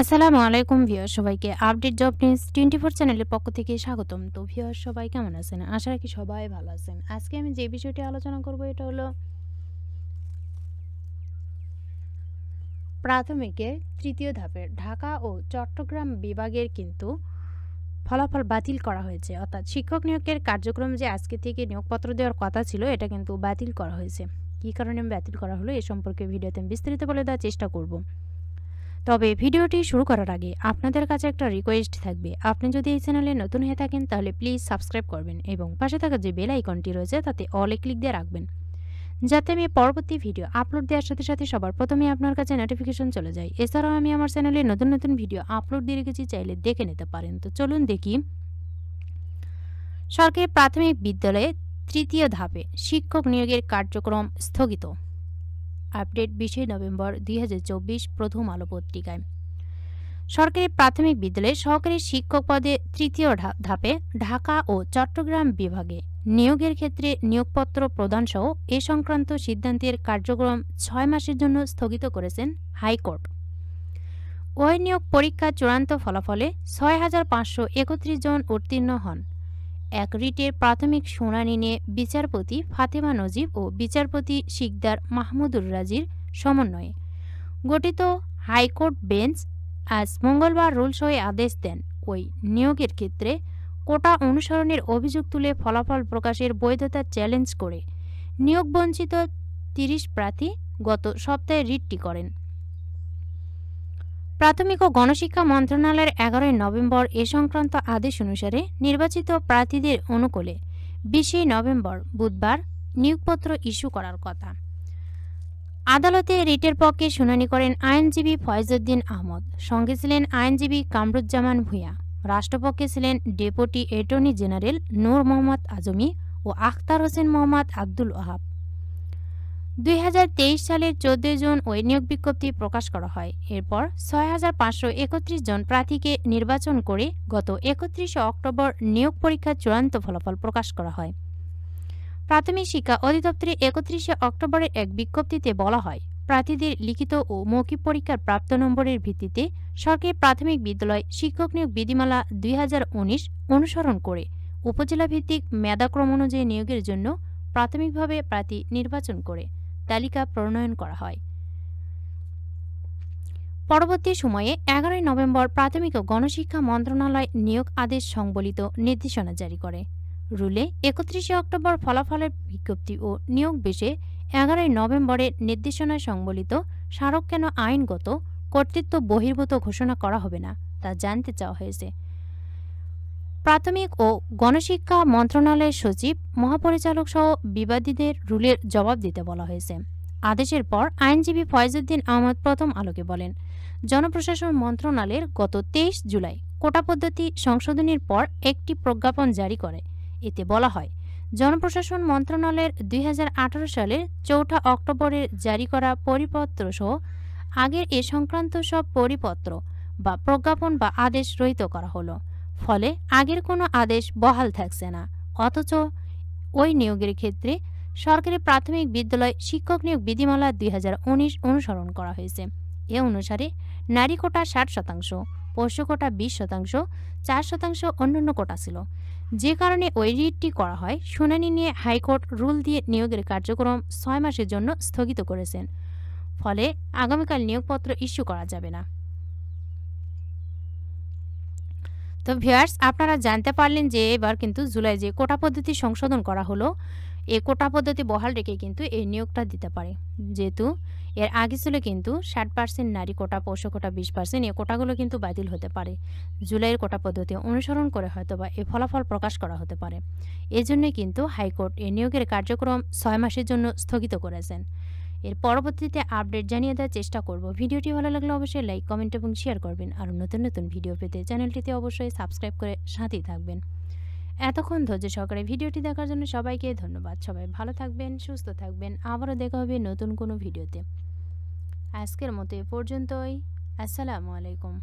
আসসালামু আলাইকুম ভিউয়ার, সবাইকে আপডেট জব নিউজ 24 চ্যানেলের পক্ষ থেকে স্বাগতম। তো ভিউয়ার, সবাই কেমন আছেন? আশা রাখি সবাই ভালো আছেন। আজকে আমি যে বিষয়টি আলোচনা করব এটা হলো প্রাথমিকের তৃতীয় ধাপের ঢাকা ও চট্টগ্রাম বিভাগের কিন্তু ফলাফল বাতিল করা হয়েছে। অর্থাৎ শিক্ষক নিয়োগের কার্যক্রম যে আজকে থেকে নিয়োগপত্র দেওয়ার কথা ছিল, এটা কিন্তু বাতিল করা হয়েছে। কী কারণে বাতিল করা হলো এ সম্পর্কে ভিডিওতে আমি বিস্তারিত বলে দেওয়ার চেষ্টা করব। তবে ভিডিওটি শুরু করার আগে আপনাদের কাছে একটা রিকোয়েস্ট থাকবে। আপনি যদি এই চ্যানেলে নতুন হয়ে থাকেন তাহলে প্লিজ সাবস্ক্রাইব করবেন এবং পাশে থাকা যে বেল আইকনটি রয়েছে তাতে অলে ক্লিক দিয়ে রাখবেন, যাতে আমি পরবর্তী ভিডিও আপলোড দেওয়ার সাথে সাথে সবার প্রথমে আপনার কাছে নোটিফিকেশন চলে যায়। এছাড়াও আমি আমার চ্যানেলে নতুন নতুন ভিডিও আপলোড দিয়ে রেখেছি, চাইলে দেখে নিতে পারেন। তো চলুন দেখি। সরকারি প্রাথমিক বিদ্যালয়ে তৃতীয় ধাপে শিক্ষক নিয়োগের কার্যক্রম স্থগিত। আপডেট 20 নভেম্বর 2024 প্রথম আলো পত্রিকায়। সরকারি প্রাথমিক বিদ্যালয়ে সহকারী শিক্ষক পদে তৃতীয় ধাপে ঢাকা ও চট্টগ্রাম বিভাগে নিয়োগের ক্ষেত্রে নিয়োগপত্র প্রদান সহ এ সংক্রান্ত সিদ্ধান্তের কার্যক্রম 6 মাসের জন্য স্থগিত করেছেন হাইকোর্ট। ওই নিয়োগ পরীক্ষার চূড়ান্ত ফলাফলে 6,531 জন উত্তীর্ণ হন। এক রিটের প্রাথমিক শুনানি নিয়ে বিচারপতি ফাতেমা নজিব ও বিচারপতি শিকদার মাহমুদুর রাজির সমন্বয়ে গঠিত হাইকোর্ট বেঞ্চ আজ মঙ্গলবার রুলসই আদেশ দেন। ওই নিয়োগের ক্ষেত্রে কোটা অনুসরণের অভিযোগ তুলে ফলাফল প্রকাশের বৈধতা চ্যালেঞ্জ করে নিয়োগ বঞ্চিত 30 প্রার্থী গত সপ্তাহে রিটটি করেন। প্রাথমিক ও গণশিক্ষা মন্ত্রণালয়ের 11 নভেম্বর এ সংক্রান্ত আদেশ অনুসারে নির্বাচিত প্রার্থীদের অনুকূলে 20 নভেম্বর বুধবার নিয়োগপত্র ইস্যু করার কথা। আদালতে রিটের পক্ষে শুনানি করেন আইনজীবী ফয়জউদ্দিন আহমদ, সঙ্গে ছিলেন আইনজীবী কামরুজ্জামান ভূঁইয়া। রাষ্ট্রপক্ষে ছিলেন ডেপুটি অ্যাটর্নি জেনারেল নূর মোহাম্মদ আজমি ও আখতার হোসেন মোহাম্মদ আব্দুল ওয়াহাব। 2023 সালের 14 জুন ওই নিয়োগ বিজ্ঞপ্তি প্রকাশ করা হয়। এরপর 6,531 জন প্রার্থীকে নির্বাচন করে গত 31 অক্টোবর নিয়োগ পরীক্ষার চূড়ান্ত ফলাফল প্রকাশ করা হয়। প্রাথমিক শিক্ষা অধিদপ্তরে 31 অক্টোবরের এক বিজ্ঞপ্তিতে বলা হয়, প্রার্থীদের লিখিত ও মৌখিক পরীক্ষার প্রাপ্ত নম্বরের ভিত্তিতে সরকারি প্রাথমিক বিদ্যালয় শিক্ষক নিয়োগ বিধিমালা 2019 অনুসরণ করে উপজেলা ভিত্তিক মেধাক্রম অনুযায়ী নিয়োগের জন্য প্রাথমিকভাবে প্রার্থী নির্বাচন করে তালিকা প্রণয়ন করা হয়। পরবর্তী সময়ে 11 নভেম্বর প্রাথমিক ও গণশিক্ষা মন্ত্রণালয় নিয়োগ আদেশ সংবলিত নির্দেশনা জারি করে। রুলে 31 অক্টোবর ফলাফলের বিজ্ঞপ্তি ও নিয়োগ বেশে 11 নভেম্বরের নির্দেশনায় সংবলিত স্মারক কেন আইনগত কর্তৃত্ব বহির্ভূত ঘোষণা করা হবে না তা জানতে চাওয়া হয়েছে। প্রাথমিক ও গণশিক্ষা মন্ত্রণালয়ের সচিব, মহাপরিচালক সহ বিবাদীদের রুলের জবাব দিতে বলা হয়েছে। আদেশের পর আইনজীবী ফয়জউদ্দিন আহমদ প্রথম আলোকে বলেন, জনপ্রশাসন মন্ত্রণালয়ের গত 23 জুলাই কোটা পদ্ধতি সংশোধনের পর একটি প্রজ্ঞাপন জারি করে। এতে বলা হয়, জনপ্রশাসন মন্ত্রণালয়ের 2018 সালের 4 অক্টোবরের জারি করা পরিপত্র সহ আগের এ সংক্রান্ত সব পরিপত্র বা প্রজ্ঞাপন বা আদেশ রহিত করা হলো। ফলে আগের কোনো আদেশ বহাল থাকছে না। অথচ ওই নিয়োগের ক্ষেত্রে সরকারি প্রাথমিক বিদ্যালয় শিক্ষক নিয়োগ বিধিমালা 2019 অনুসরণ করা হয়েছে। এ অনুসারে নারী কোটা 60%, পোষ্য কোটা 20%, 4% অন্যান্য কোটা ছিল, যে কারণে ওই রিটটি করা হয়। শুনানি নিয়ে হাইকোর্ট রুল দিয়ে নিয়োগের কার্যক্রম 6 মাসের জন্য স্থগিত করেছেন। ফলে আগামীকাল নিয়োগপত্র ইস্যু করা যাবে না। তো ভিউয়ার্স, আপনারা জানতে পারলেন যে এবার কিন্তু জুলাই যে কোটা পদ্ধতি সংশোধন করা হলো, এই কোটা পদ্ধতি বহাল রেখে কিন্তু এই নিয়োগটা দিতে পারে। যেহেতু এর আগে ছিল কিন্তু 60% নারী কোটা, পোষ্য কোটা 20%, এই কোটাগুলো কিন্তু বাতিল হতে পারে। জুলাইয়ের কোটা পদ্ধতি অনুসরণ করে হয়তোবা এই ফলাফল প্রকাশ করা হতে পারে। এজন্যই কিন্তু হাইকোর্ট এই নিয়োগের কার্যক্রম 6 মাসের জন্য স্থগিত করেছেন। এর পরবর্তীতে আপডেট জানিয়ে দেওয়ার চেষ্টা করব। ভিডিওটি ভালো লাগলে অবশ্যই লাইক, কমেন্ট এবং শেয়ার করবেন। আর নতুন নতুন ভিডিও পেতে চ্যানেলটিতে অবশ্যই সাবস্ক্রাইব করে সাথেই থাকবেন। এতক্ষণ ধৈর্য সহকারে ভিডিওটি দেখার জন্য সবাইকে ধন্যবাদ। সবাই ভালো থাকবেন, সুস্থ থাকবেন। আবারও দেখা হবে নতুন কোনো ভিডিওতে। আজকের মতো এ পর্যন্তই। আসসালামু আলাইকুম।